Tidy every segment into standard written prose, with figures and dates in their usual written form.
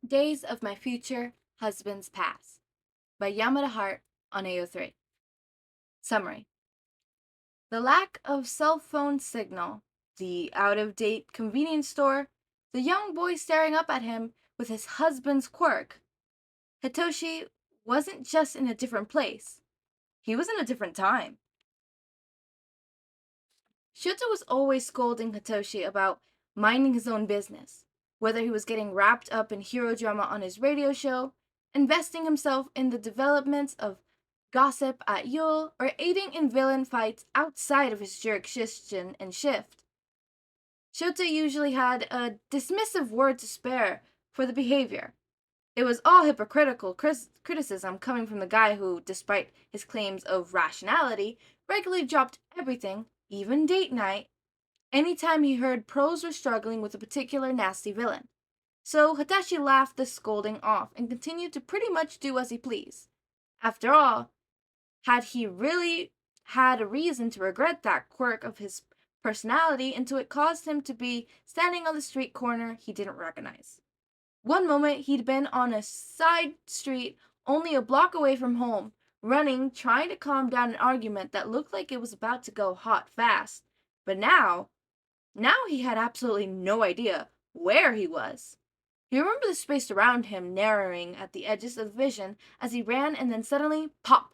Days of My Future Husband's Past by Yamada Heart on AO3. Summary. The lack of cell phone signal, the out-of-date convenience store, the young boy staring up at him with his husband's quirk. Hitoshi wasn't just in a different place. He was in a different time. Shouta was always scolding Hitoshi about minding his own business, whether he was getting wrapped up in hero drama on his radio show, investing himself in the developments of gossip at Yule, or aiding in villain fights outside of his jurisdiction and shift. Shouta usually had a dismissive word to spare for the behavior. It was all hypocritical criticism coming from the guy who, despite his claims of rationality, regularly dropped everything, even date night, anytime he heard pros were struggling with a particular nasty villain. So Hitachi laughed the scolding off and continued to pretty much do as he pleased. After all, had he really had a reason to regret that quirk of his personality until it caused him to be standing on the street corner he didn't recognize? One moment he'd been on a side street only a block away from home, running, trying to calm down an argument that looked like it was about to go hot fast. But now he had absolutely no idea where he was. He remembered the space around him narrowing at the edges of vision as he ran, and then suddenly, pop!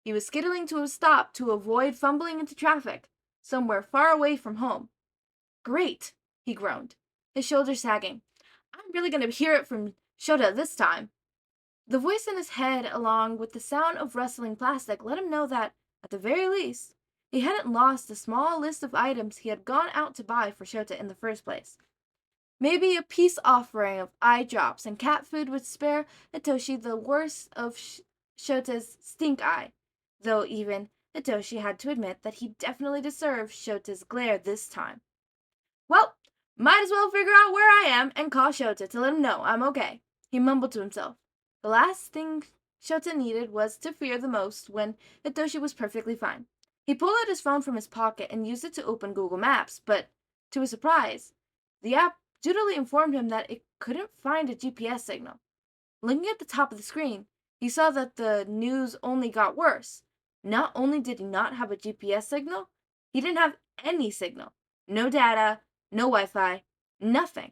He was skittling to a stop to avoid fumbling into traffic, somewhere far away from home. Great, he groaned, his shoulders sagging. I'm really going to hear it from Shouta this time. The voice in his head, along with the sound of rustling plastic, let him know that, at the very least, he hadn't lost the small list of items he had gone out to buy for Shouta in the first place. Maybe a peace offering of eye drops and cat food would spare Hitoshi the worst of Shota's stink eye, though even Hitoshi had to admit that he definitely deserved Shota's glare this time. Well, might as well figure out where I am and call Shouta to let him know I'm okay, he mumbled to himself. The last thing Shouta needed was to fear the most when Hitoshi was perfectly fine. He pulled out his phone from his pocket and used it to open Google Maps, but, to his surprise, the app dutifully informed him that it couldn't find a GPS signal. Looking at the top of the screen, he saw that the news only got worse. Not only did he not have a GPS signal, he didn't have any signal. No data, no Wi-Fi, nothing.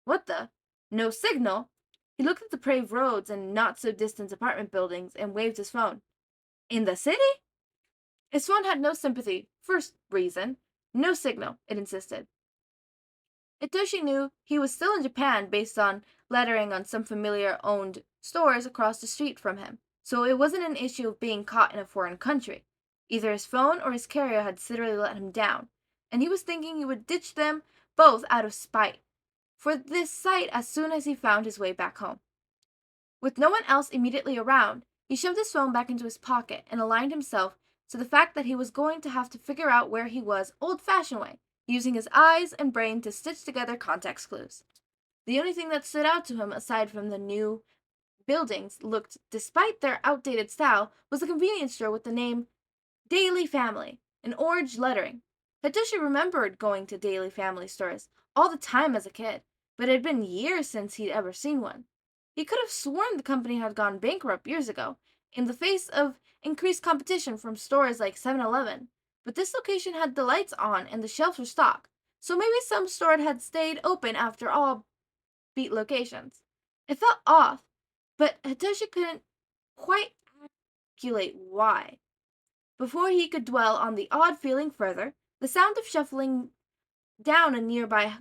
What the? No signal? He looked at the paved roads and not-so-distant apartment buildings and waved his phone. In the city? His phone had no sympathy. First reason. No signal, it insisted. Hitoshi knew he was still in Japan based on lettering on some familiar-owned stores across the street from him, so it wasn't an issue of being caught in a foreign country. Either his phone or his carrier had literally let him down, and he was thinking he would ditch them both out of spite for this sight as soon as he found his way back home. With no one else immediately around, he shoved his phone back into his pocket and aligned himself to the fact that he was going to have to figure out where he was old-fashioned way, using his eyes and brain to stitch together context clues. The only thing that stood out to him, aside from the new buildings looked, despite their outdated style, was the convenience store with the name Daily Family in orange lettering. Hitoshi remembered going to Daily Family stores all the time as a kid, but it had been years since he'd ever seen one. He could have sworn the company had gone bankrupt years ago, in the face of increased competition from stores like 7-Eleven, but this location had the lights on and the shelves were stocked, so maybe some store had stayed open after all beat locations. It felt off, but Hitoshi couldn't quite calculate why. Before he could dwell on the odd feeling further, the sound of shuffling down a nearby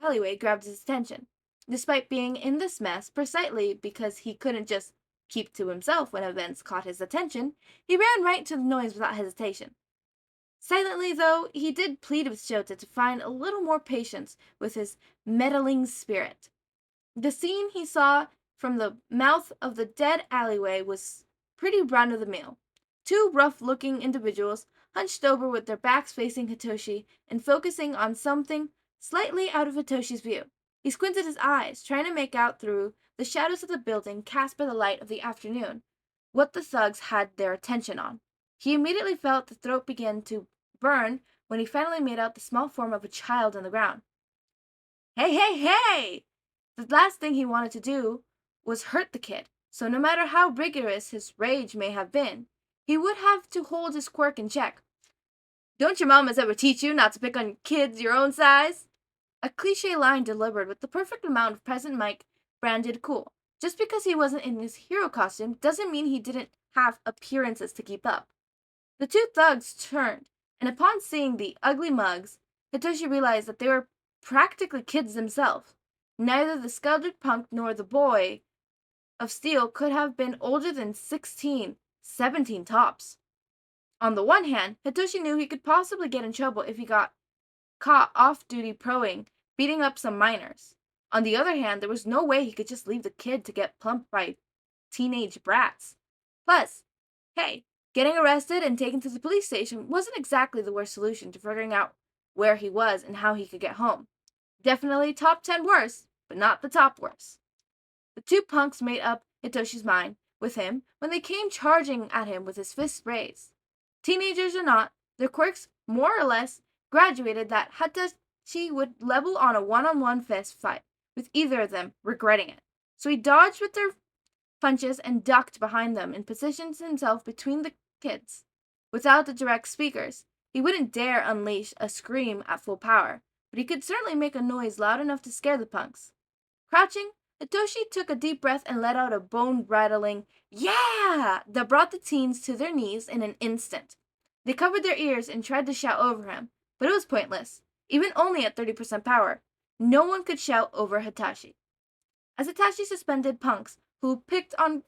alleyway grabbed his attention. Despite being in this mess precisely because he couldn't just keep to himself when events caught his attention, he ran right to the noise without hesitation. Silently, though, he did plead with Shouta to find a little more patience with his meddling spirit. The scene he saw from the mouth of the dead alleyway was pretty run-of-the-mill. Two rough-looking individuals hunched over with their backs facing Hitoshi and focusing on something slightly out of Hitoshi's view. He squinted his eyes, trying to make out through the shadows of the building cast by the light of the afternoon what the thugs had their attention on. He immediately felt the throat begin to burn when he finally made out the small form of a child on the ground. Hey, hey, hey! The last thing he wanted to do was hurt the kid, so no matter how rigorous his rage may have been, he would have to hold his quirk in check. Don't your mamas ever teach you not to pick on kids your own size? A cliche line delivered with the perfect amount of present mic branded cool. Just because he wasn't in his hero costume doesn't mean he didn't have appearances to keep up. The two thugs turned, and upon seeing the ugly mugs, Hitoshi realized that they were practically kids themselves. Neither the scalded punk nor the boy of steel could have been older than 16, 17 tops. On the one hand, Hitoshi knew he could possibly get in trouble if he got caught off-duty proing, beating up some minors. On the other hand, there was no way he could just leave the kid to get plumped by teenage brats. Plus, hey, getting arrested and taken to the police station wasn't exactly the worst solution to figuring out where he was and how he could get home. Definitely top 10 worst, but not the top worst. The two punks made up Hitoshi's mind with him when they came charging at him with his fists raised. Teenagers or not, their quirks more or less graduated that Hitachi would level on a one-on-one fist fight, with either of them regretting it. So he dodged with their punches and ducked behind them and positioned himself between the kids. Without the direct speakers, he wouldn't dare unleash a scream at full power, but he could certainly make a noise loud enough to scare the punks. Crouching, Hitoshi took a deep breath and let out a bone-rattling "Yeah!" that brought the teens to their knees in an instant. They covered their ears and tried to shout over him, but it was pointless. Even only at 30% power, no one could shout over Hitachi. As Hitachi suspended punks who picked on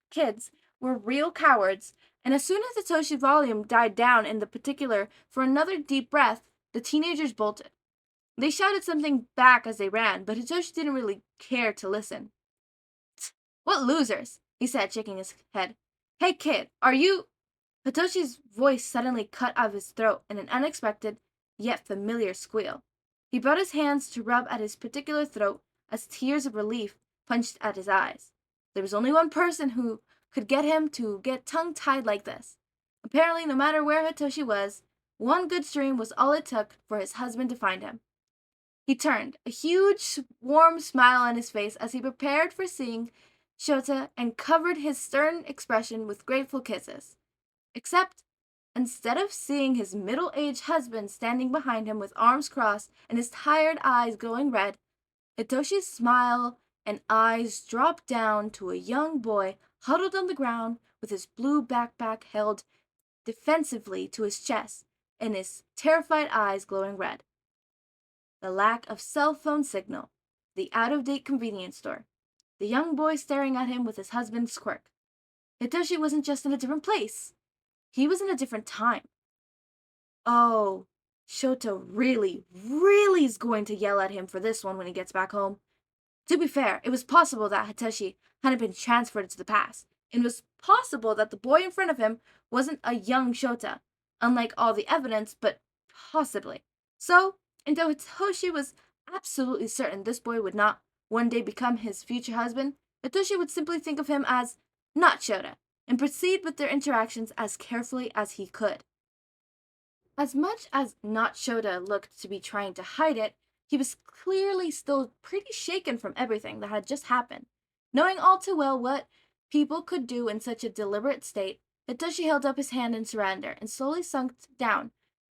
kids were real cowards, and as soon as Hitoshi's volume died down in the particular for another deep breath, the teenagers bolted. They shouted something back as they ran, but Hitoshi didn't really care to listen. "What losers," he said, shaking his head. "Hey kid, are you—" Hitoshi's voice suddenly cut out of his throat in an unexpected, yet familiar squeal. He brought his hands to rub at his particular throat as tears of relief punched at his eyes. There was only one person who could get him to get tongue-tied like this. Apparently, no matter where Hitoshi was, one good stream was all it took for his husband to find him. He turned, a huge, warm smile on his face as he prepared for seeing Shouta and covered his stern expression with grateful kisses. Except, instead of seeing his middle-aged husband standing behind him with arms crossed and his tired eyes glowing red, Hitoshi's smile and eyes dropped down to a young boy huddled on the ground with his blue backpack held defensively to his chest and his terrified eyes glowing red. The lack of cell phone signal, the out-of-date convenience store, the young boy staring at him with his husband's quirk. Hitoshi wasn't just in a different place. He was in a different time. Oh, Shouta really, really is going to yell at him for this one when he gets back home. To be fair, it was possible that Hitoshi hadn't been transferred to the past. It was possible that the boy in front of him wasn't a young Shouta, unlike all the evidence, but possibly. So, and though Hitoshi was absolutely certain this boy would not one day become his future husband, Hitoshi would simply think of him as not Shouta and proceed with their interactions as carefully as he could. As much as not Shouta looked to be trying to hide it, he was clearly still pretty shaken from everything that had just happened. Knowing all too well what people could do in such a deliberate state, Hitoshi held up his hand in surrender and slowly sunk down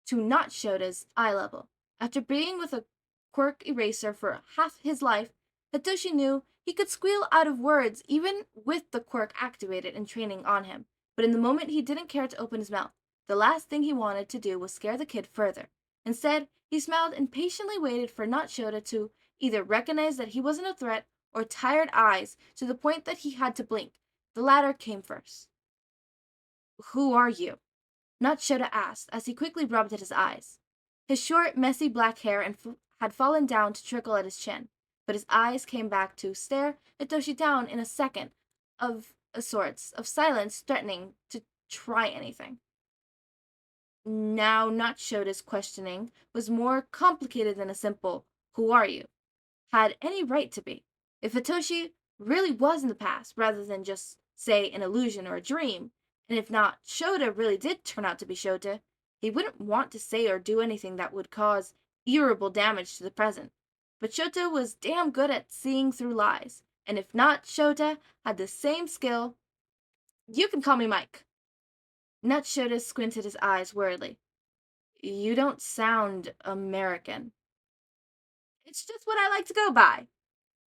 to not Shota's eye level. After being with a quirk eraser for half his life, Hitoshi knew he could squeal out of words even with the quirk activated and training on him, but in the moment he didn't care to open his mouth. The last thing he wanted to do was scare the kid further. Instead, he smiled and patiently waited for not Shouta to either recognize that he wasn't a threat or tired eyes to the point that he had to blink. The latter came first. "Who are you?" Not Shouta asked as he quickly rubbed at his eyes. His short, messy black hair had fallen down to trickle at his chin, but his eyes came back to stare Hitoshi down in a second of a sorts of silence threatening to try anything. Now, not Shota's questioning was more complicated than a simple, "Who are you?" had any right to be. If Hitoshi really was in the past, rather than just, say, an illusion or a dream, and if not Shouta really did turn out to be Shouta, he wouldn't want to say or do anything that would cause irreparable damage to the present. But Shouta was damn good at seeing through lies, and if not, Shouta had the same skill. You can call me Mike. Nut Shouta squinted his eyes worriedly. You don't sound American. It's just what I like to go by.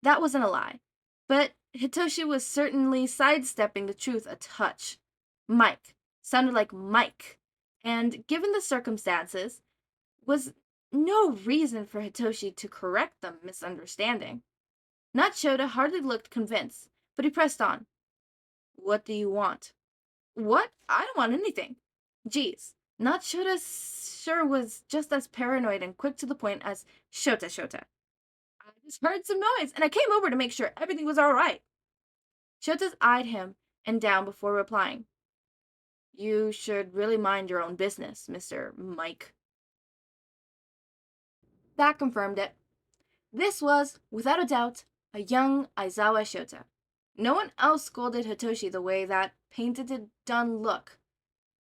That wasn't a lie. But Hitoshi was certainly sidestepping the truth a touch. Mike sounded like Mike, and given the circumstances, was no reason for Hitoshi to correct the misunderstanding. Nut Shouta hardly looked convinced, but he pressed on. What do you want? What? I don't want anything. Geez, Nut Shouta sure was just as paranoid and quick to the point as Shouta. I just heard some noise, and I came over to make sure everything was all right. Shota's eyed him and down before replying. You should really mind your own business, Mr. Mike. That confirmed it. This was, without a doubt, a young Aizawa Shouta. No one else scolded Hitoshi the way that painted a done look.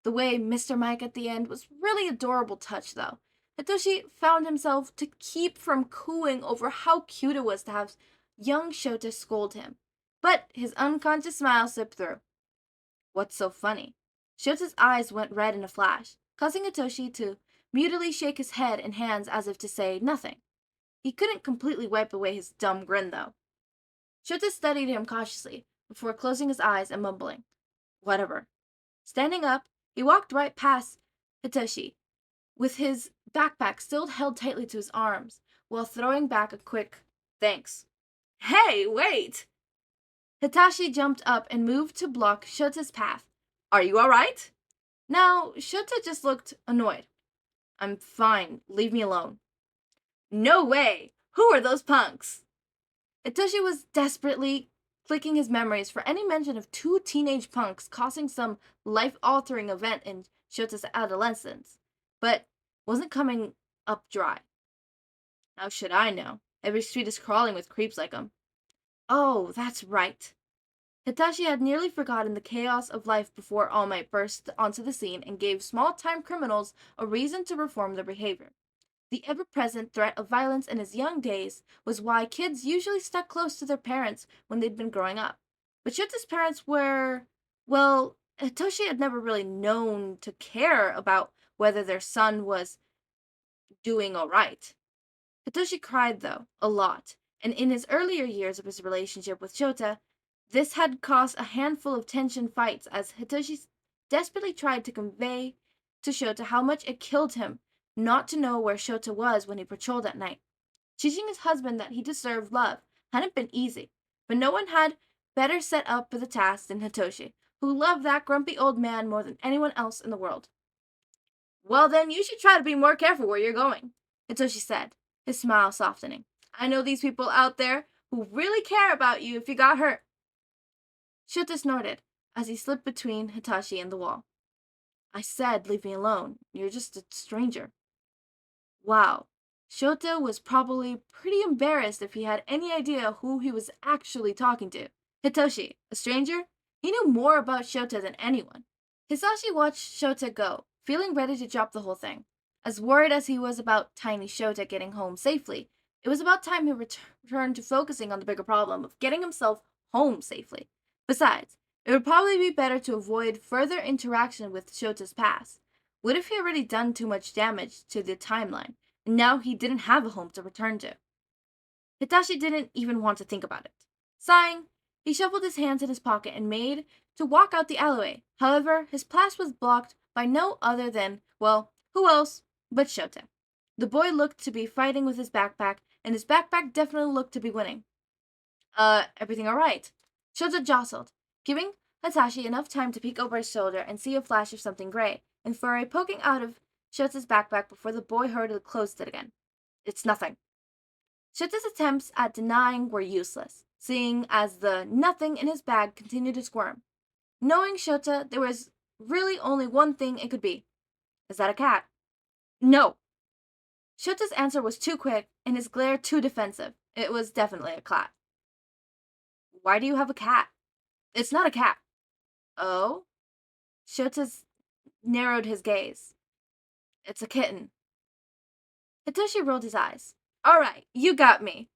The way Mr. Mike at the end was really adorable touch, though. Hitoshi found himself to keep from cooing over how cute it was to have young Shouta scold him. But his unconscious smile slipped through. What's so funny? Shota's eyes went red in a flash, causing Hitoshi to mutely shake his head and hands as if to say nothing. He couldn't completely wipe away his dumb grin, though. Shouta studied him cautiously before closing his eyes and mumbling, Whatever. Standing up, he walked right past Hitoshi, with his backpack still held tightly to his arms, while throwing back a quick, Thanks. Hey, wait! Hitachi jumped up and moved to block Shota's path. Are you all right? Now, Shouta just looked annoyed. I'm fine. Leave me alone. No way! Who are those punks? Hitoshi was desperately clicking his memories for any mention of two teenage punks causing some life-altering event in Shota's adolescence, but wasn't coming up dry. How should I know? Every street is crawling with creeps like 'em. Oh, that's right. Hitachi had nearly forgotten the chaos of life before All Might burst onto the scene and gave small-time criminals a reason to reform their behavior. The ever-present threat of violence in his young days was why kids usually stuck close to their parents when they'd been growing up. But Shota's parents were, well, Hitoshi had never really known to care about whether their son was doing all right. Hitoshi cried, though, a lot, and in his earlier years of his relationship with Shouta, this had caused a handful of tension fights as Hitoshi desperately tried to convey to Shouta how much it killed him not to know where Shouta was when he patrolled at night. Teaching his husband that he deserved love hadn't been easy, but no one had better set up for the task than Hitoshi, who loved that grumpy old man more than anyone else in the world. Well then, you should try to be more careful where you're going, Hitoshi said, his smile softening. I know these people out there who really care about you if you got hurt. Shouta snorted as he slipped between Hitachi and the wall. I said leave me alone. You're just a stranger. Wow. Shouta was probably pretty embarrassed if he had any idea who he was actually talking to. Hitoshi, a stranger? He knew more about Shouta than anyone. Hizashi watched Shouta go, feeling ready to drop the whole thing. As worried as he was about tiny Shouta getting home safely, it was about time he returned to focusing on the bigger problem of getting himself home safely. Besides, it would probably be better to avoid further interaction with Shota's past. What if he already done too much damage to the timeline, and now he didn't have a home to return to? Hitachi didn't even want to think about it. Sighing, he shuffled his hands in his pocket and made to walk out the alleyway. However, his path was blocked by no other than, well, who else but Shouta. The boy looked to be fighting with his backpack, and his backpack definitely looked to be winning. Everything all right? Shouta jostled, giving Hitachi enough time to peek over his shoulder and see a flash of something gray and furry poking out of Shota's backpack before the boy hurriedly closed it again. It's nothing. Shota's attempts at denying were useless, seeing as the nothing in his bag continued to squirm. Knowing Shouta, there was really only one thing it could be. Is that a cat? No. Shota's answer was too quick and his glare too defensive. It was definitely a cat. Why do you have a cat? It's not a cat. Oh? Shota's narrowed his gaze. It's a kitten. Hitoshi rolled his eyes. All right, you got me.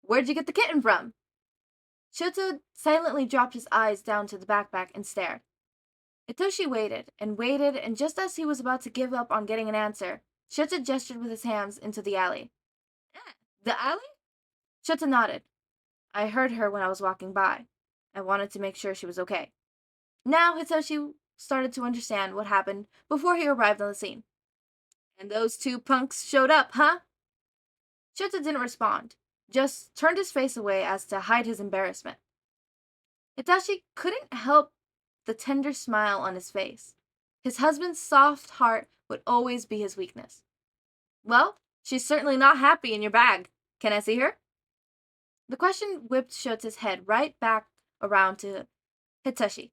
Where'd you get the kitten from? Shouta silently dropped his eyes down to the backpack and stared. Hitoshi waited and waited, and just as he was about to give up on getting an answer, Shouta gestured with his hands into the alley. The alley? Shouta nodded. I heard her when I was walking by. I wanted to make sure she was okay. Now Hitoshi started to understand what happened before he arrived on the scene. And those two punks showed up, huh? Shouta didn't respond, just turned his face away as to hide his embarrassment. Hitachi couldn't help the tender smile on his face. His husband's soft heart would always be his weakness. Well, she's certainly not happy in your bag. Can I see her? The question whipped Shota's head right back around to Hitachi.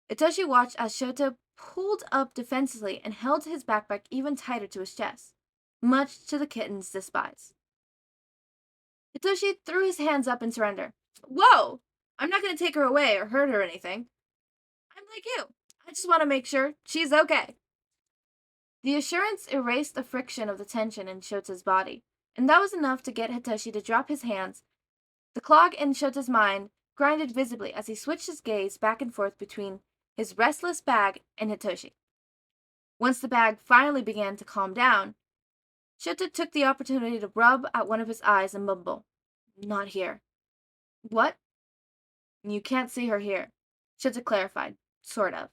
Hitachi watched as Shouta pulled up defensively and held his backpack even tighter to his chest, much to the kitten's despise. Hitoshi threw his hands up in surrender. Whoa! I'm not going to take her away or hurt her or anything. I'm like you. I just want to make sure she's okay. The assurance erased the friction of the tension in Shota's body, and that was enough to get Hitoshi to drop his hands. The clog in Shota's mind grinded visibly as he switched his gaze back and forth between his restless bag and Hitoshi. Once the bag finally began to calm down, Shouta took the opportunity to rub at one of his eyes and mumble, Not here. What? You can't see her here, Shouta clarified, sort of.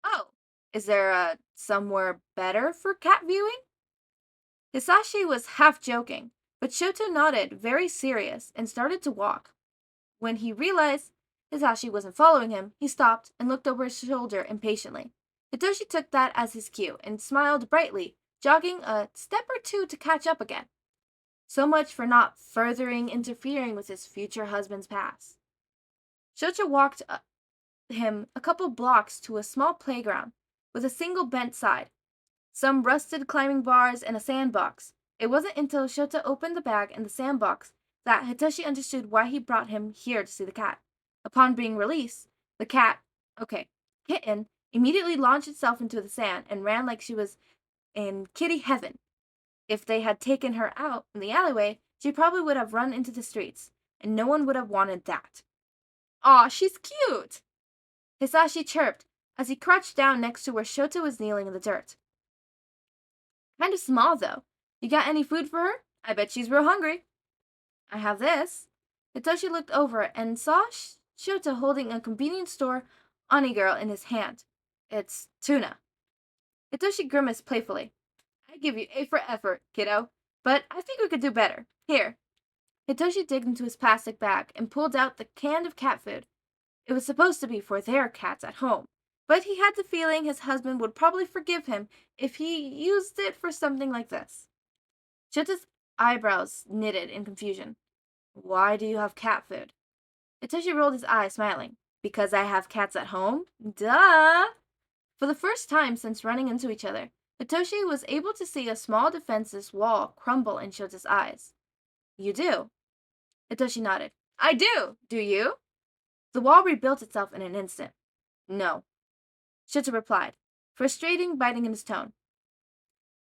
Oh, is there somewhere better for cat viewing? Hizashi was half joking, but Shouta nodded, very serious, and started to walk. When he realized Hizashi wasn't following him, he stopped and looked over his shoulder impatiently. Hitoshi took that as his cue and smiled brightly, jogging a step or two to catch up again. So much for not furthering interfering with his future husband's past. Shouta walked him a couple blocks to a small playground with a single bent side, some rusted climbing bars, and a sandbox. It wasn't until Shouta opened the bag and the sandbox that Hitoshi understood why he brought him here to see the cat. Upon being released, the kitten, immediately launched itself into the sand and ran like she was in kitty heaven. If they had taken her out in the alleyway, she probably would have run into the streets, and no one would have wanted that. Aw, she's cute! Hizashi chirped as he crouched down next to where Shouta was kneeling in the dirt. Kind of small, though. You got any food for her? I bet she's real hungry. I have this. Hitoshi looked over and saw Shouta holding a convenience store onigiri in his hand. It's tuna. Hitoshi grimaced playfully. I give you A for effort, kiddo, but I think we could do better. Here. Hitoshi digged into his plastic bag and pulled out the can of cat food. It was supposed to be for their cats at home, but he had the feeling his husband would probably forgive him if he used it for something like this. Shota's eyebrows knitted in confusion. Why do you have cat food? Hitoshi rolled his eyes, smiling. Because I have cats at home? Duh! For the first time since running into each other, Hitoshi was able to see a small defenseless wall crumble in Shota's eyes. You do? Hitoshi nodded. I do! Do you? The wall rebuilt itself in an instant. No. Shouta replied, frustrating biting in his tone.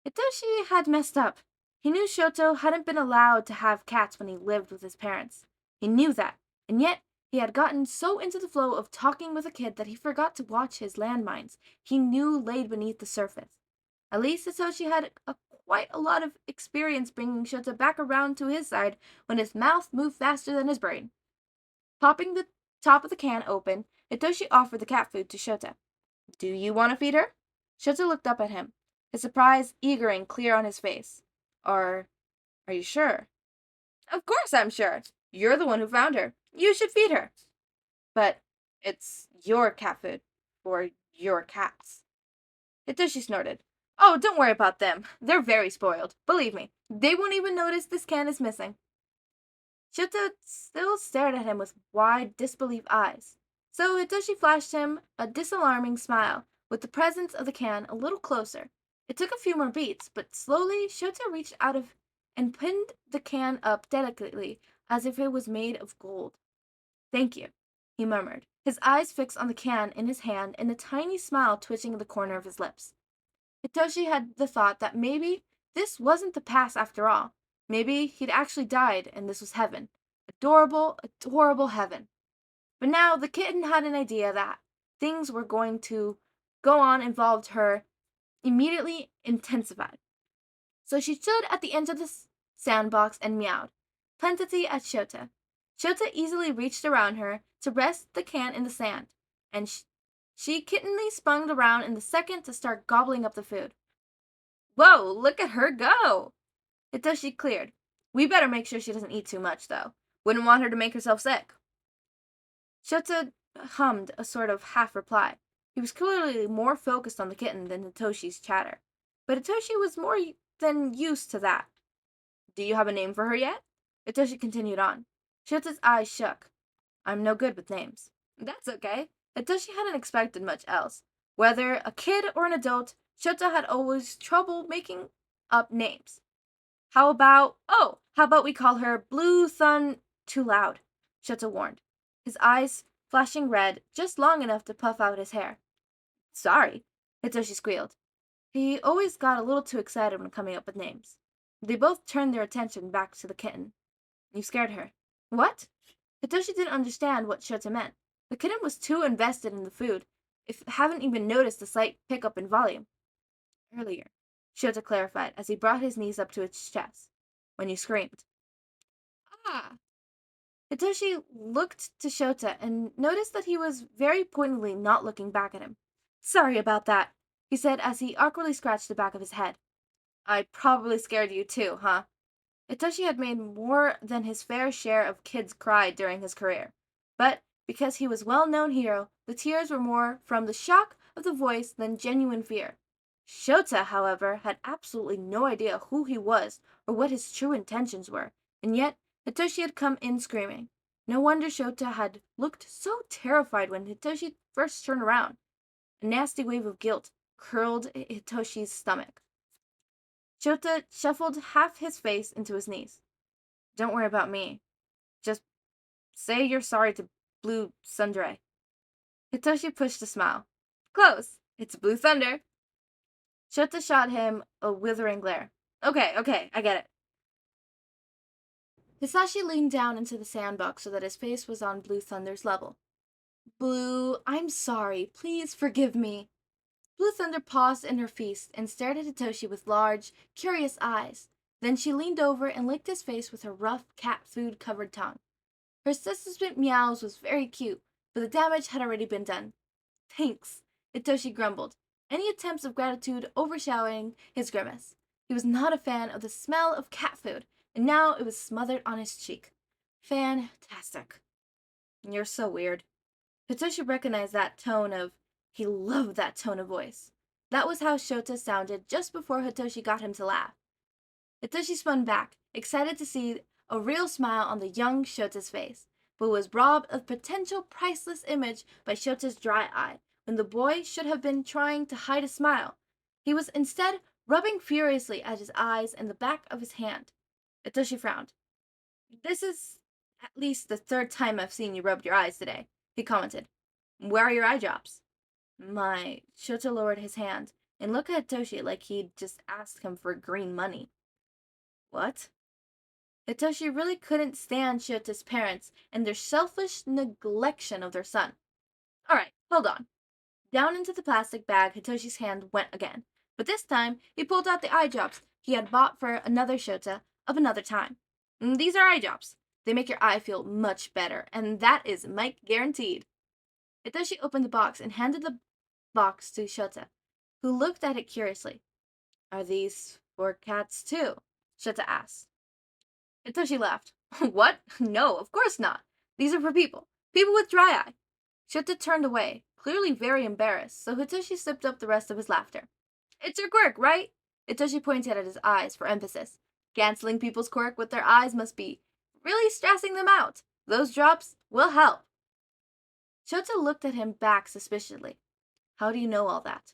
Hitoshi had messed up. He knew Shouta hadn't been allowed to have cats when he lived with his parents. He knew that, and yet he had gotten so into the flow of talking with a kid that he forgot to watch his landmines he knew laid beneath the surface. At least Hitoshi had quite a lot of experience bringing Shouta back around to his side when his mouth moved faster than his brain. Popping the top of the can open, Hitoshi offered the cat food to Shouta. Do you want to feed her? Shouta looked up at him, his surprise eager and clear on his face. Are you sure? Of course I'm sure. You're the one who found her. You should feed her. But it's your cat food for your cats. Hitoshi snorted. Oh, don't worry about them. They're very spoiled. Believe me, they won't even notice this can is missing. Shouta still stared at him with wide, disbelief eyes. So Hitoshi flashed him a disalarming smile, with the presence of the can a little closer. It took a few more beats, but slowly Shouta reached out and pinned the can up delicately, as if it was made of gold. Thank you, he murmured, his eyes fixed on the can in his hand and a tiny smile twitching at the corner of his lips. Hitoshi had the thought that maybe this wasn't the past after all. Maybe he'd actually died and this was heaven. Adorable, adorable heaven. But now the kitten had an idea that things were going to go on involved her immediately intensified. So she stood at the edge of the sandbox and meowed, plentifully at Shouta. Shouta easily reached around her to rest the can in the sand, and she kittenly spun around in the second to start gobbling up the food. Whoa, look at her go! Hitoshi cleared. We better make sure she doesn't eat too much, though. Wouldn't want her to make herself sick. Shouta hummed a sort of half-reply. He was clearly more focused on the kitten than Hitoshi's chatter. But Hitoshi was more than used to that. Do you have a name for her yet? Hitoshi continued on. Shota's eyes shook. I'm no good with names. That's okay. Hitoshi hadn't expected much else. Whether a kid or an adult, Shouta had always trouble making up names. How about we call her Blue Too loud, Shouta warned, his eyes flashing red just long enough to puff out his hair. Sorry, Hitoshi squealed. He always got a little too excited when coming up with names. They both turned their attention back to the kitten. You scared her. What? Hitoshi didn't understand what Shouta meant. The kitten was too invested in the food, if haven't even noticed the slight pickup in volume. Earlier, Shouta clarified as he brought his knees up to its chest. When you screamed. Ah! Hitoshi looked to Shouta and noticed that he was very pointedly not looking back at him. Sorry about that, he said as he awkwardly scratched the back of his head. I probably scared you too, huh? Hitoshi had made more than his fair share of kids cry during his career. But because he was a well-known hero, the tears were more from the shock of the voice than genuine fear. Shouta, however, had absolutely no idea who he was or what his true intentions were, and yet Hitoshi had come in screaming. No wonder Shouta had looked so terrified when Hitoshi first turned around. A nasty wave of guilt curled Hitoshi's stomach. Shouta shuffled half his face into his knees. Don't worry about me. Just say you're sorry to Blue Sundre. Hitoshi pushed a smile. Close. It's Blue Thunder. Shouta shot him a withering glare. Okay, I get it. Hizashi leaned down into the sandbox so that his face was on Blue Thunder's level. Blue, I'm sorry. Please forgive me. Blue Thunder paused in her feast and stared at Hitoshi with large, curious eyes. Then she leaned over and licked his face with her rough, cat food-covered tongue. Her suspicious meows was very cute, but the damage had already been done. Thanks, Hitoshi grumbled, any attempts of gratitude overshadowing his grimace. He was not a fan of the smell of cat food, and now it was smothered on his cheek. Fantastic. You're so weird. Hitoshi recognized that tone of, he loved that tone of voice. That was how Shouta sounded just before Hitoshi got him to laugh. Hitoshi spun back, excited to see a real smile on the young Shota's face, but was robbed of potential priceless image by Shota's dry eye, when the boy should have been trying to hide a smile. He was instead rubbing furiously at his eyes and the back of his hand. Hitoshi frowned. This is at least the third time I've seen you rub your eyes today, he commented. Where are your eye drops? My, Shouta lowered his hand and looked at Hitoshi like he'd just asked him for green money. What? Hitoshi really couldn't stand Shota's parents and their selfish neglection of their son. Alright, hold on. Down into the plastic bag Hitoshi's hand went again, but this time he pulled out the eye drops he had bought for another Shouta of another time. These are eye drops. They make your eye feel much better, and that is Mike guaranteed. Hitoshi opened the box and handed the box to Shouta, who looked at it curiously. Are these for cats too? Shouta asked. Hitoshi laughed. What? No, of course not. These are for people. People with dry eye. Shouta turned away, clearly very embarrassed, so Hitoshi sipped up the rest of his laughter. It's your quirk, right? Hitoshi pointed at his eyes for emphasis. Canceling people's quirk with their eyes must be really stressing them out. Those drops will help. Shouta looked at him back suspiciously. How do you know all that?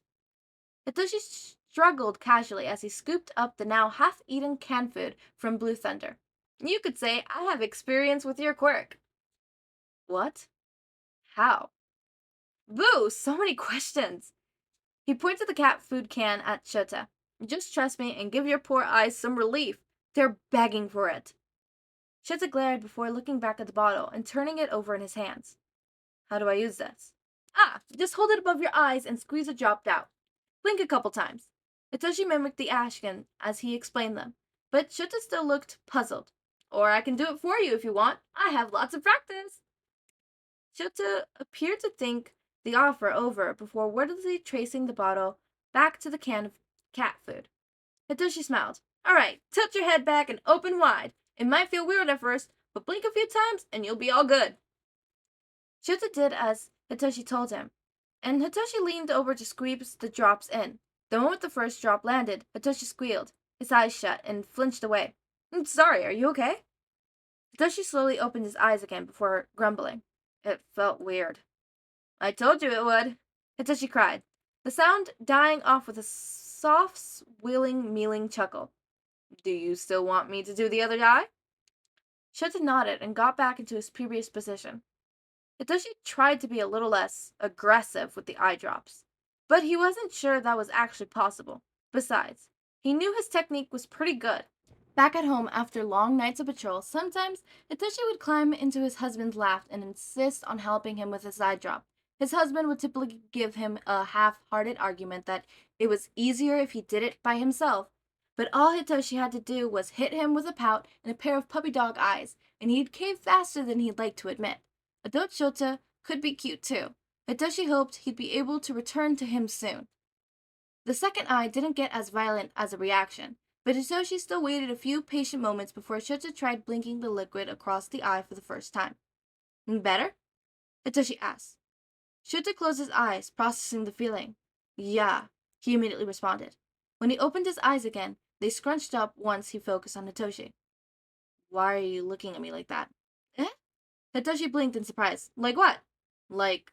Hitoshi struggled casually as he scooped up the now half-eaten canned food from Blue Thunder. You could say I have experience with your quirk. What? How? Boo! So many questions! He pointed the cat food can at Shouta. Just trust me and give your poor eyes some relief. They're begging for it. Shouta glared before looking back at the bottle and turning it over in his hands. How do I use this? Just hold it above your eyes and squeeze a drop out. Blink a couple times. Hitoshi mimicked the action as he explained them, but Shouta still looked puzzled. Or I can do it for you if you want. I have lots of practice. Shouta appeared to think the offer over before wordlessly tracing the bottle back to the can of cat food. Hitoshi smiled. All right, tilt your head back and open wide. It might feel weird at first, but blink a few times and you'll be all good. Shouta did as Hitoshi told him, and Hitoshi leaned over to squeeze the drops in. The moment the first drop landed, Hitoshi squealed, his eyes shut, and flinched away. I'm sorry, are you okay? Hitoshi slowly opened his eyes again before grumbling. It felt weird. I told you it would, Hitoshi cried, the sound dying off with a soft, squealing, mealing chuckle. Do you still want me to do the other eye? Shouta nodded and got back into his previous position. Hitoshi tried to be a little less aggressive with the eye drops, but he wasn't sure that was actually possible. Besides, he knew his technique was pretty good. Back at home after long nights of patrol, sometimes Hitoshi would climb into his husband's lap and insist on helping him with his eye drop. His husband would typically give him a half-hearted argument that it was easier if he did it by himself, but all Hitoshi had to do was hit him with a pout and a pair of puppy dog eyes, and he'd cave faster than he'd like to admit. Adult Shouta could be cute too. Hitoshi hoped he'd be able to return to him soon. The second eye didn't get as violent as a reaction, but Hitoshi still waited a few patient moments before Shouta tried blinking the liquid across the eye for the first time. Better? Hitoshi asked. Shouta closed his eyes, processing the feeling. Yeah, he immediately responded. When he opened his eyes again, they scrunched up once he focused on Hitoshi. Why are you looking at me like that? Eh? Hitoshi blinked in surprise. Like what? Like,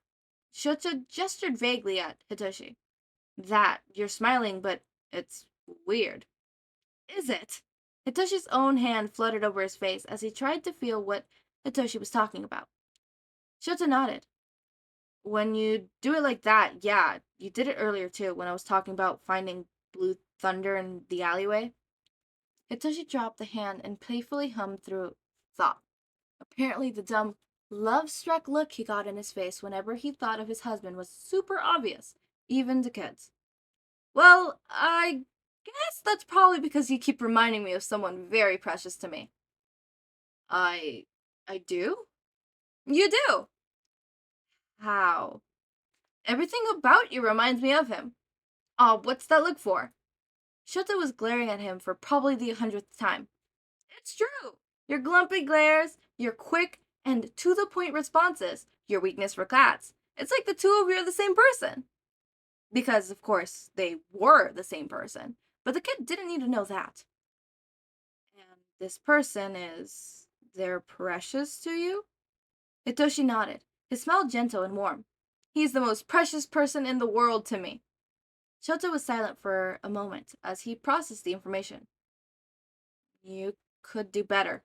Shouta gestured vaguely at Hitoshi. That, you're smiling, but it's weird. Is it? Hitoshi's own hand fluttered over his face as he tried to feel what Hitoshi was talking about. Shouta nodded. When you do it like that, yeah, you did it earlier too, when I was talking about finding blue thunder in the alleyway. Hitoshi dropped the hand and playfully hummed through thought. Apparently the dumb, love-struck look he got in his face whenever he thought of his husband was super obvious, even to kids. Well, I guess that's probably because you keep reminding me of someone very precious to me. I do? You do! How? Everything about you reminds me of him. Aw, what's that look for? Shouta was glaring at him for probably the 100th time. It's true! Your glumpy glares, your quick and to-the-point responses, your weakness for cats. It's like the two of you are the same person. Because, of course, they were the same person, but the kid didn't need to know that. And this person is... they're precious to you? Hitoshi nodded, his smile gentle and warm. He's the most precious person in the world to me. Shouta was silent for a moment as he processed the information. You could do better,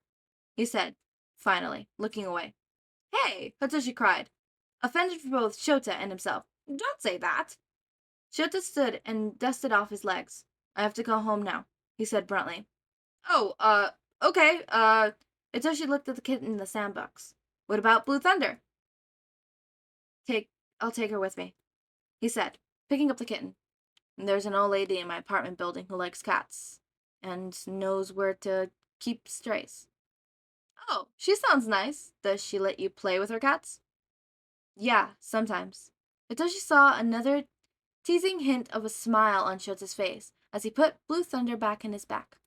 he said, finally, looking away. Hey, Hitoshi cried, offended for both Shouta and himself. Don't say that. Shouta stood and dusted off his legs. I have to go home now, he said bluntly. Oh, okay, Hitoshi looked at the kitten in the sandbox. What about Blue Thunder? I'll take her with me, he said, picking up the kitten. There's an old lady in my apartment building who likes cats, and knows where to keep strays. Oh, she sounds nice. Does she let you play with her cats? Yeah, sometimes. Hitoshi saw another teasing hint of a smile on Shota's face as he put Blue Thunder back in his back.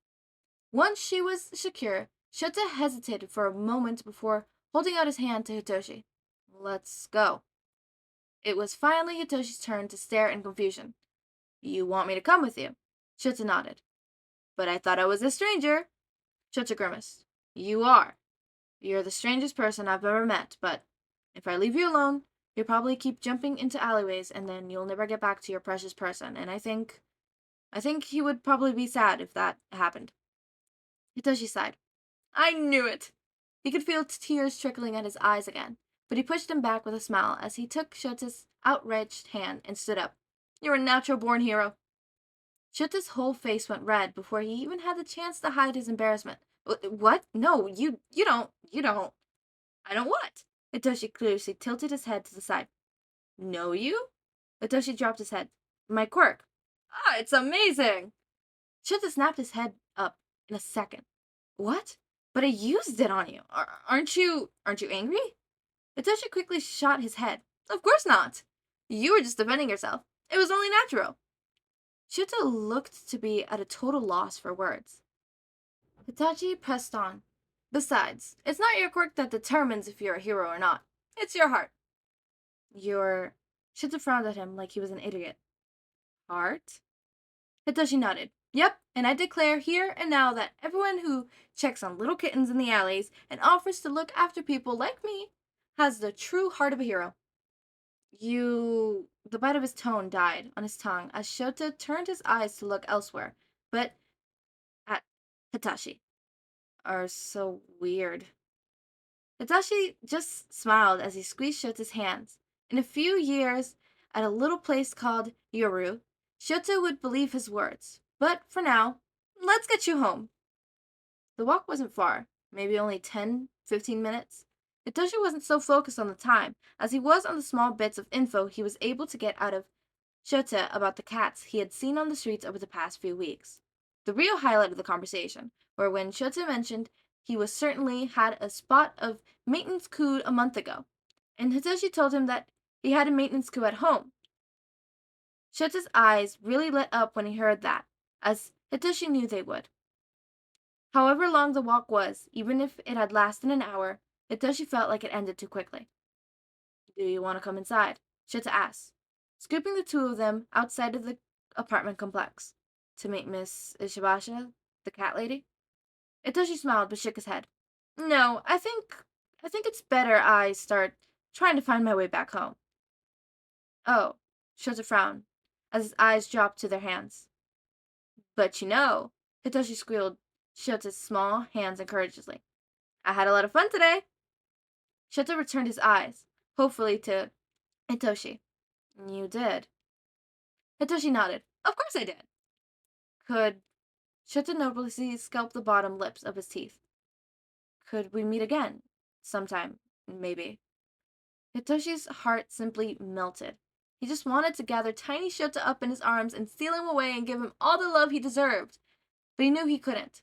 Once she was secure, Shouta hesitated for a moment before holding out his hand to Hitoshi. Let's go. It was finally Hitoshi's turn to stare in confusion. You want me to come with you? Shouta nodded. But I thought I was a stranger. Shouta grimaced. You are. You're the strangest person I've ever met, but if I leave you alone, you'll probably keep jumping into alleyways and then you'll never get back to your precious person, and I think he would probably be sad if that happened. Hitoshi sighed. I knew it! He could feel tears trickling at his eyes again, but he pushed them back with a smile as he took Shota's outstretched hand and stood up. You're a natural-born hero. Shota's whole face went red before he even had the chance to hide his embarrassment. What? No, you don't. I don't what? Hitoshi clearly tilted his head to the side. Know you? Hitoshi dropped his head. My quirk. Ah, it's amazing! Shota snapped his head up in a second. What? But I used it on you. Aren't you angry? Hitoshi quickly shot his head. Of course not. You were just defending yourself. It was only natural. Shota looked to be at a total loss for words. Hitachi pressed on. Besides, it's not your quirk that determines if you're a hero or not. It's your heart. Your... Shota frowned at him like he was an idiot. Heart? Hitachi nodded. Yep, and I declare here and now that everyone who checks on little kittens in the alleys and offers to look after people like me has the true heart of a hero. You... The bite of his tone died on his tongue as Shota turned his eyes to look elsewhere, but at Hitachi. Are so weird. Hitachi just smiled as he squeezed Shota's hands. In a few years, at a little place called Yoru, Shota would believe his words. But for now, let's get you home. The walk wasn't far, maybe only 10-15 minutes. Hitachi wasn't so focused on the time as he was on the small bits of info he was able to get out of Shota about the cats he had seen on the streets over the past few weeks. The real highlight of the conversation were when Shota mentioned he was certainly had a spot of maintenance coup a month ago, and Hitachi told him that he had a maintenance coup at home. Shota's eyes really lit up when he heard that, as Hitachi knew they would. However long the walk was, even if it had lasted an hour, Hitachi felt like it ended too quickly. Do you want to come inside? Shota asked, scooping the two of them outside of the apartment complex. To meet Miss Ishibasha, the cat lady? Hitachi smiled but shook his head. No, I think it's better I start trying to find my way back home. Oh, Shota frowned, as his eyes dropped to their hands. But Hitachi squealed Shota's small hands encouragingly. I had a lot of fun today. Shota returned his eyes, hopefully to Hitoshi. You did. Hitoshi nodded. Of course I did. Could... Shota nervously scalped the bottom lips of his teeth. Could we meet again? Sometime, maybe. Hitoshi's heart simply melted. He just wanted to gather tiny Shota up in his arms and steal him away and give him all the love he deserved. But he knew he couldn't.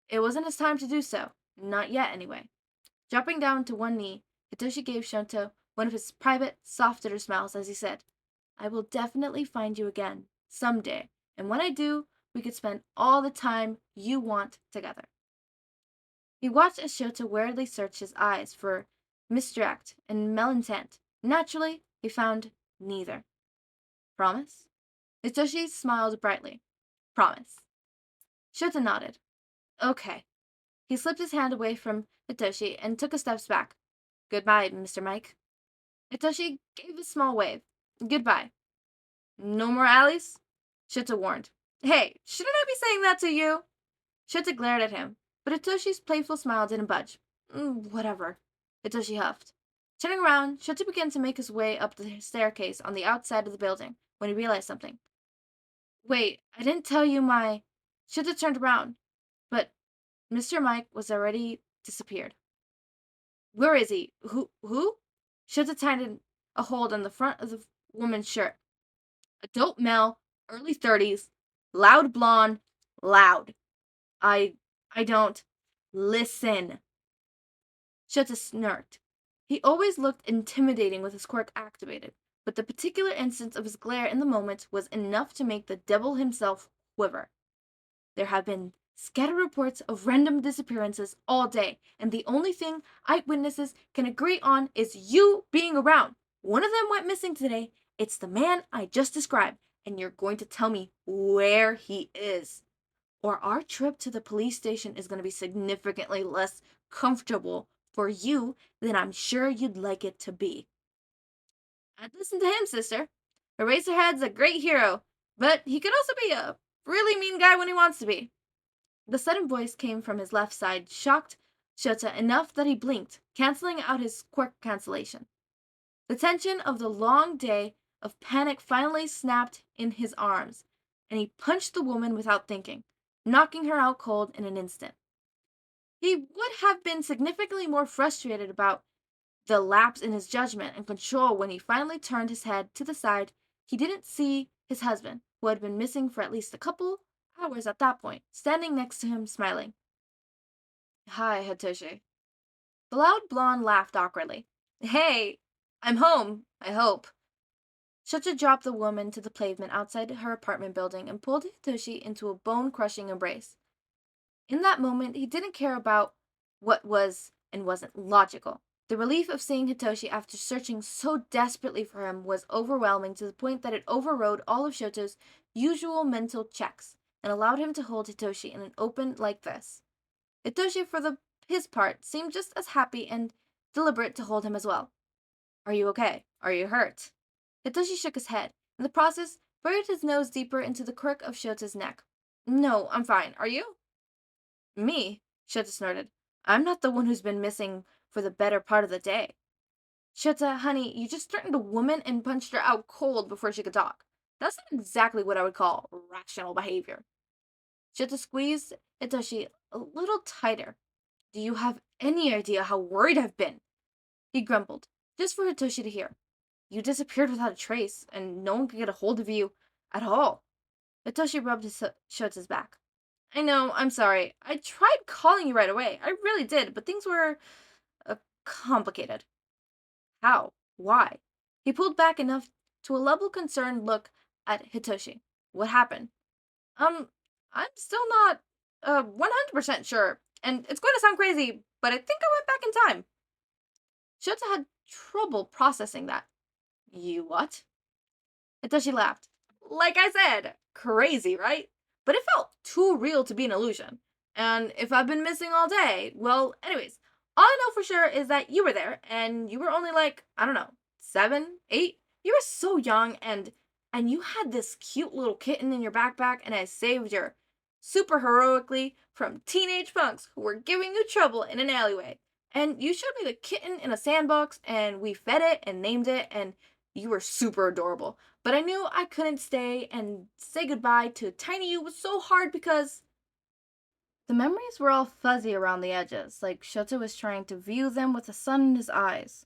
It wasn't his time to do so. Not yet, anyway. Dropping down to one knee, Hitoshi gave Shota one of his private, softer smiles as he said, I will definitely find you again, someday, and when I do, we could spend all the time you want together. He watched as Shota warily searched his eyes for misdirect and malintent. Naturally, he found neither. Promise? Hitoshi smiled brightly. Promise. Shota nodded. Okay. He slipped his hand away from Hitoshi and took a step back. Goodbye, Mr. Mike. Hitoshi gave a small wave. Goodbye. No more alleys? Shota warned. Hey, shouldn't I be saying that to you? Shota glared at him, but Hitoshi's playful smile didn't budge. Whatever. Hitoshi huffed. Turning around, Shota began to make his way up the staircase on the outside of the building when he realized something. Wait, I didn't tell you my... Shota turned around, but Mr. Mike was already disappeared. Where is he? Who? Shota tightened a hold on the front of the woman's shirt. Adult male, early 30s, loud blonde, loud. I don't... Listen. Shota smirked. He always looked intimidating with his quirk activated, but the particular instance of his glare in the moment was enough to make the devil himself quiver. There have been scattered reports of random disappearances all day, and the only thing eyewitnesses can agree on is you being around. One of them went missing today. It's the man I just described, and you're going to tell me where he is. Or our trip to the police station is going to be significantly less comfortable for you than I'm sure you'd like it to be. I'd listen to him, sister. Eraserhead's a great hero, but he could also be a really mean guy when he wants to be. The sudden voice came from his left side, shocked Shota enough that he blinked, canceling out his quirk cancellation. The tension of the long day of panic finally snapped in his arms, and he punched the woman without thinking, knocking her out cold in an instant. He would have been significantly more frustrated about the lapse in his judgment and control when he finally turned his head to the side. He didn't see his husband, who had been missing for at least a couple hours at that point, standing next to him, smiling. Hi, Hitoshi. The loud blonde laughed awkwardly. Hey, I'm home, I hope. Shouta dropped the woman to the pavement outside her apartment building and pulled Hitoshi into a bone-crushing embrace. In that moment, he didn't care about what was and wasn't logical. The relief of seeing Hitoshi after searching so desperately for him was overwhelming to the point that it overrode all of Shoto's usual mental checks and allowed him to hold Hitoshi in an open like this. Hitoshi, for his part, seemed just as happy and deliberate to hold him as well. Are you okay? Are you hurt? Hitoshi shook his head. In the process, buried his nose deeper into the crook of Shota's neck. No, I'm fine. Are you? Me? Shouta snorted. I'm not the one who's been missing for the better part of the day. Shouta, honey, you just threatened a woman and punched her out cold before she could talk. That's not exactly what I would call rational behavior. Shouta squeezed Hitoshi a little tighter. Do you have any idea how worried I've been? He grumbled, just for Hitoshi to hear. You disappeared without a trace, and no one could get a hold of you at all. Hitoshi rubbed Shota's back. I know, I'm sorry. I tried calling you right away. I really did, but things were complicated. How? Why? He pulled back enough to a level concerned look at Hitoshi. What happened? I'm still not 100% sure, and it's going to sound crazy, but I think I went back in time. Shouta had trouble processing that. You what? Hitoshi laughed. Like I said, crazy, right? But it felt too real to be an illusion. And if I've been missing all day, well, anyways, all I know for sure is that you were there, and you were only like, I don't know, 7, 8? You were so young, and you had this cute little kitten in your backpack, and I saved her super heroically from teenage punks who were giving you trouble in an alleyway. And you showed me the kitten in a sandbox, and we fed it and named it, and you were super adorable. But I knew I couldn't stay and say goodbye to Tiny You was so hard because the memories were all fuzzy around the edges, like Shouta was trying to view them with the sun in his eyes.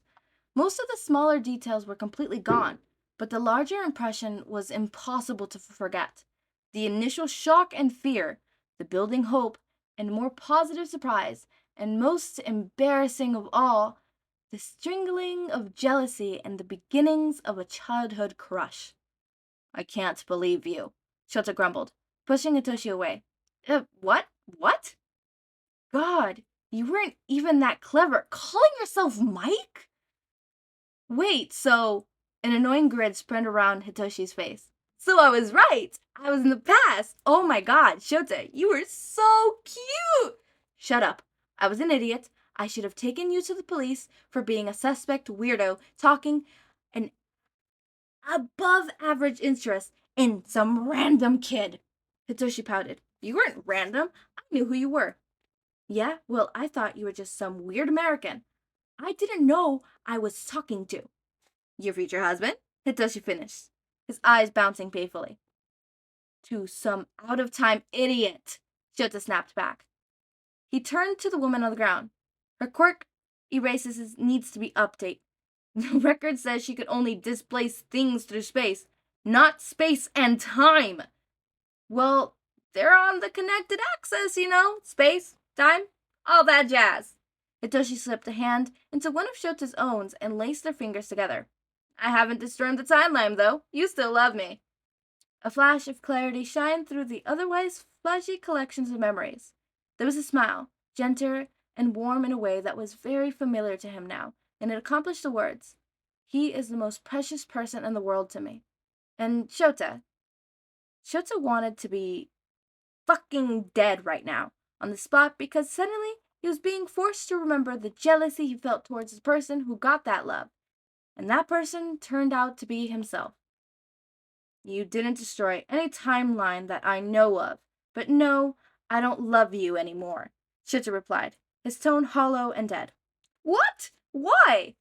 Most of the smaller details were completely gone, but the larger impression was impossible to forget. The initial shock and fear, the building hope, and more positive surprise, and most embarrassing of all, the strangling of jealousy and the beginnings of a childhood crush. I can't believe you, Shouta grumbled, pushing Hitoshi away. What? What? God, you weren't even that clever. Calling yourself Mike? Wait, so... An annoying grin spread around Hitoshi's face. So I was right! I was in the past! Oh my god, Shouta, you were so cute! Shut up. I was an idiot. I should have taken you to the police for being a suspect weirdo talking an above average interest in some random kid. Hitoshi pouted. You weren't random. I knew who you were. Yeah? Well, I thought you were just some weird American. I didn't know I was talking to. Your future husband? Hitoshi finished, his eyes bouncing painfully. To some out-of-time idiot, Shouta snapped back. He turned to the woman on the ground. Her quirk erases needs to be updated. The record says she could only displace things through space, not space and time. Well, they're on the connected axis, you know, space, time, all that jazz. Hitoshi slipped a hand into one of Shota's own and laced their fingers together. I haven't disturbed the timeline, though. You still love me. A flash of clarity shined through the otherwise fuzzy collections of memories. There was a smile, gentle and warm in a way that was very familiar to him now, and it accomplished the words. He is the most precious person in the world to me. And Shouta wanted to be fucking dead right now, on the spot, because suddenly he was being forced to remember the jealousy he felt towards the person who got that love. And that person turned out to be himself. You didn't destroy any timeline that I know of, but no, I don't love you anymore, Shouta replied, his tone hollow and dead. What? Why?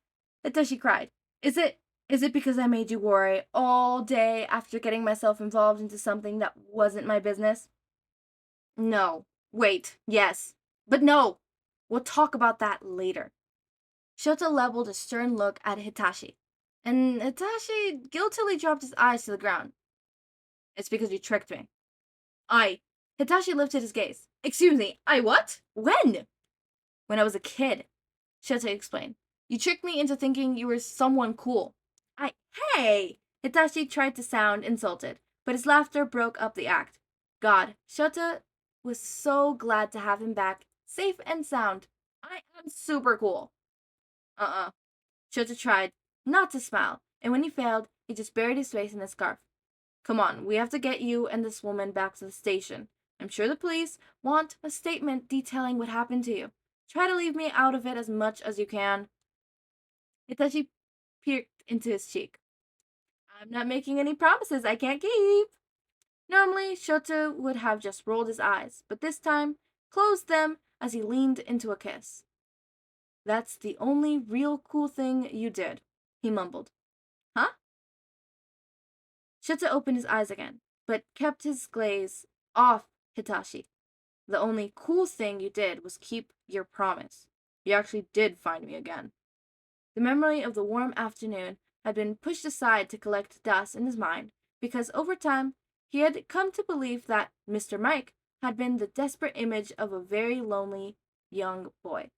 Hitoshi cried. Is it Is it because I made you worry all day after getting myself involved into something that wasn't my business? No. Wait, yes. But no! We'll talk about that later. Shouta leveled a stern look at Hitachi, and Hitachi guiltily dropped his eyes to the ground. It's because you tricked me. Hitachi lifted his gaze. Excuse me, I what? When? When I was a kid, Shouta explained. You tricked me into thinking you were someone cool. Hey! Hitachi tried to sound insulted, but his laughter broke up the act. God, Shouta was so glad to have him back, safe and sound. I am super cool. Shouta tried not to smile, and when he failed, he just buried his face in his scarf. Come on, we have to get you and this woman back to the station. I'm sure the police want a statement detailing what happened to you. Try to leave me out of it as much as you can. Hitachi peeked into his cheek. I'm not making any promises I can't keep. Normally, Shouta would have just rolled his eyes, but this time closed them as he leaned into a kiss. That's the only real cool thing you did, he mumbled. Huh? Shouta opened his eyes again, but kept his gaze off Hitachi. The only cool thing you did was keep your promise. You actually did find me again. The memory of the warm afternoon had been pushed aside to collect dust in his mind, because over time he had come to believe that Mr. Mike had been the desperate image of a very lonely young boy.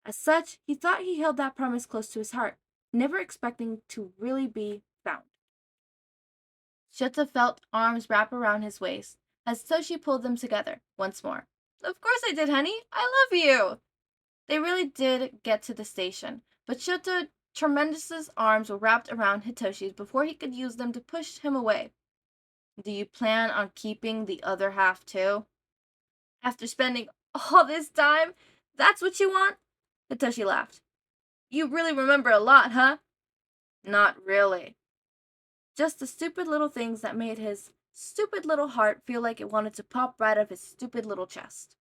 As such, he thought he held that promise close to his heart, never expecting to really be found. Shouta felt arms wrap around his waist as Toshi pulled them together once more. Of course I did, honey. I love you. They really did get to the station, but Shouta Tremendous's arms were wrapped around Hitoshi's before he could use them to push him away. Do you plan on keeping the other half too? After spending all this time, that's what you want? Hitoshi laughed. You really remember a lot, huh? Not really. Just the stupid little things that made his stupid little heart feel like it wanted to pop right out of his stupid little chest.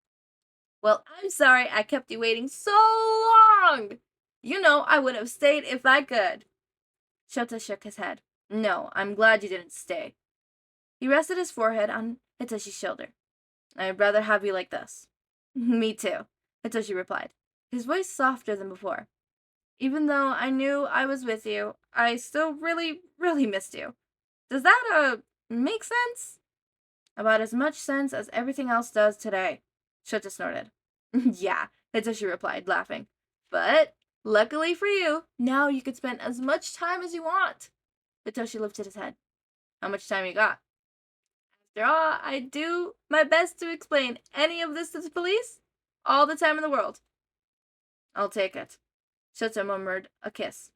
Well, I'm sorry I kept you waiting so long. You know I would have stayed if I could. Shouta shook his head. No, I'm glad you didn't stay. He rested his forehead on Hitoshi's shoulder. I'd rather have you like this. Me too, Hitoshi replied, his voice softer than before. Even though I knew I was with you, I still really, really missed you. Does that, make sense? About as much sense as everything else does today, Shouta snorted. Yeah, Hitoshi replied, laughing. But, luckily for you, now you can spend as much time as you want. Hitoshi lifted his head. How much time you got? After all, I do my best to explain any of this to the police. All the time in the world. I'll take it. Shouta murmured a kiss.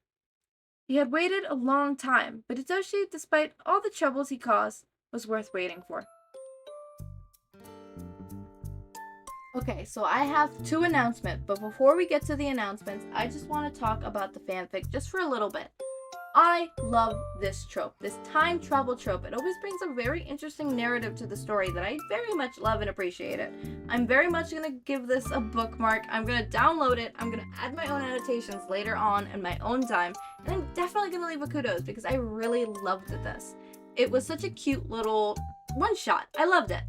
He had waited a long time, but Hitoshi, despite all the troubles he caused, was worth waiting for. Okay, so I have 2 announcements, but before we get to the announcements, I just want to talk about the fanfic just for a little bit. I love this trope, this time travel trope. It always brings a very interesting narrative to the story that I very much love and appreciate it. I'm very much going to give this a bookmark. I'm going to download it. I'm going to add my own annotations later on in my own time. And I'm definitely going to leave a kudos because I really loved this. It was such a cute little one-shot. I loved it.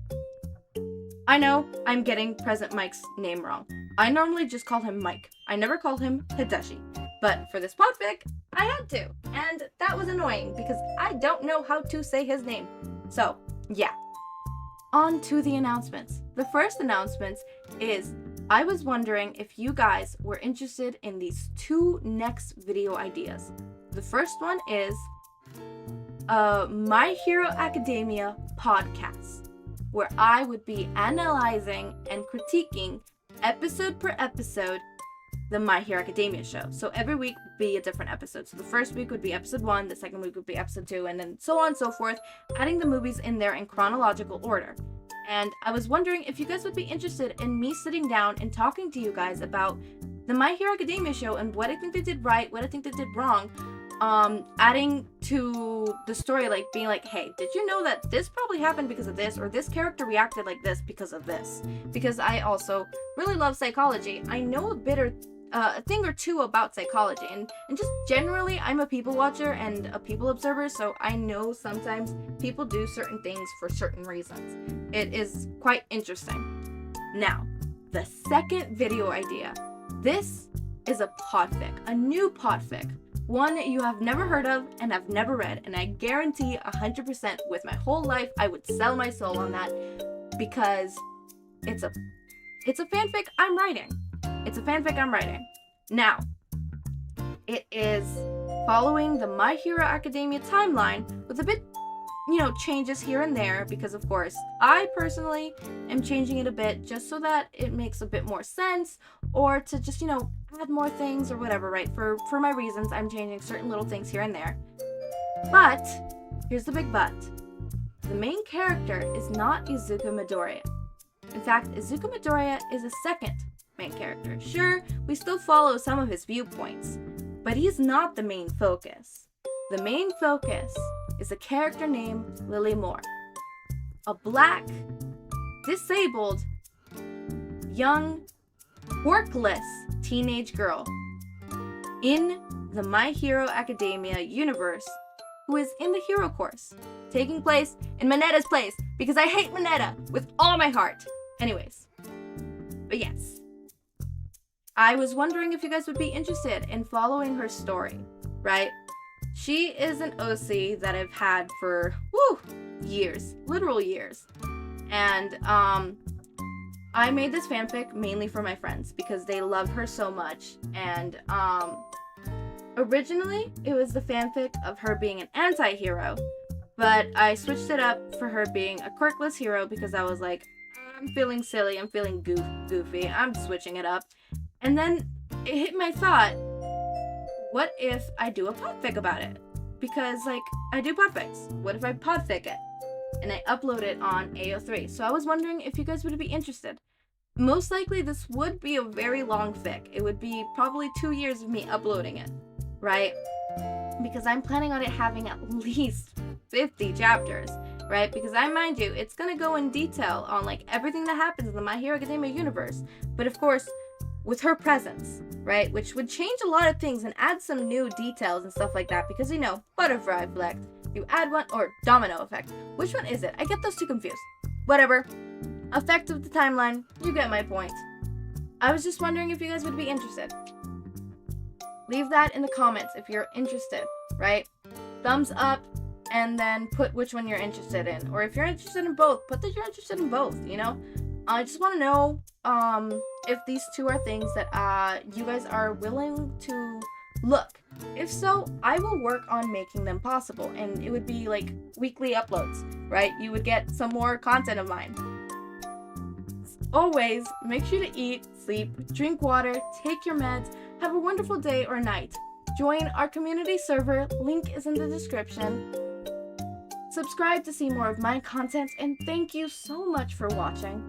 I know I'm getting Present Mike's name wrong. I normally just call him Mike. I never call him Hizashi. But for this podfic, I had to. And that was annoying because I don't know how to say his name. So, yeah. On to the announcements. The first announcement is I was wondering if you guys were interested in these 2 next video ideas. The first one is My Hero Academia podcast, where I would be analyzing and critiquing episode per episode the My Hero Academia show. So every week would be a different episode. So the first week would be episode 1, the second week would be episode 2, and then so on and so forth, adding the movies in there in chronological order. And I was wondering if you guys would be interested in me sitting down and talking to you guys about the My Hero Academia show and what I think they did right, what I think they did wrong, adding to the story, like being like, hey, did you know that this probably happened because of this, or this character reacted like this because of this? Because I also really love psychology. I know a bit a thing or two about psychology, and just generally, I'm a people watcher and a people observer, so I know sometimes people do certain things for certain reasons. It is quite interesting. Now, the second video idea. This is a podfic, a new podfic, one you have never heard of and have never read, and I guarantee 100% with my whole life I would sell my soul on that, because it's a fanfic I'm writing. It's a fanfic I'm writing. Now, it is following the My Hero Academia timeline with a bit, changes here and there, because of course, I personally am changing it a bit just so that it makes a bit more sense, or to just, add more things or whatever, right? For my reasons, I'm changing certain little things here and there. But, here's the big but. The main character is not Izuku Midoriya. In fact, Izuku Midoriya is a second main character. Sure, we still follow some of his viewpoints, but he's not the main focus. The main focus is a character named Lily Moore, a black, disabled, young, quirkless teenage girl in the My Hero Academia universe who is in the hero course, taking place in Mineta's place, because I hate Mineta with all my heart. Anyways, but yes, I was wondering if you guys would be interested in following her story, right? She is an OC that I've had for, years, literal years. And, I made this fanfic mainly for my friends because they love her so much. And, originally, it was the fanfic of her being an anti-hero, but I switched it up for her being a quirkless hero because I was like, I'm feeling silly, I'm feeling goofy, I'm switching it up. And then it hit my thought, what if I do a podfic about it? Because, I do podfics. What if I podfic it? And I upload it on AO3. So I was wondering if you guys would be interested. Most likely, this would be a very long fic. It would be probably 2 years of me uploading it, right? Because I'm planning on it having at least 50 chapters, right? Because mind you, it's gonna go in detail on, everything that happens in the My Hero Academia universe. But of course, with her presence, right? Which would change a lot of things and add some new details and stuff like that. Because, butterfly effect, you add one, or domino effect. Which one is it? I get those two confused. Whatever. Effect of the timeline, you get my point. I was just wondering if you guys would be interested. Leave that in the comments if you're interested, right? Thumbs up, and then put which one you're interested in. Or if you're interested in both, put that you're interested in both, I just want to know if these two are things that you guys are willing to look. If so, I will work on making them possible, and it would be weekly uploads, right? You would get some more content of mine. As always, make sure to eat, sleep, drink water, take your meds, have a wonderful day or night. Join our community server, link is in the description. Subscribe to see more of my content, and thank you so much for watching.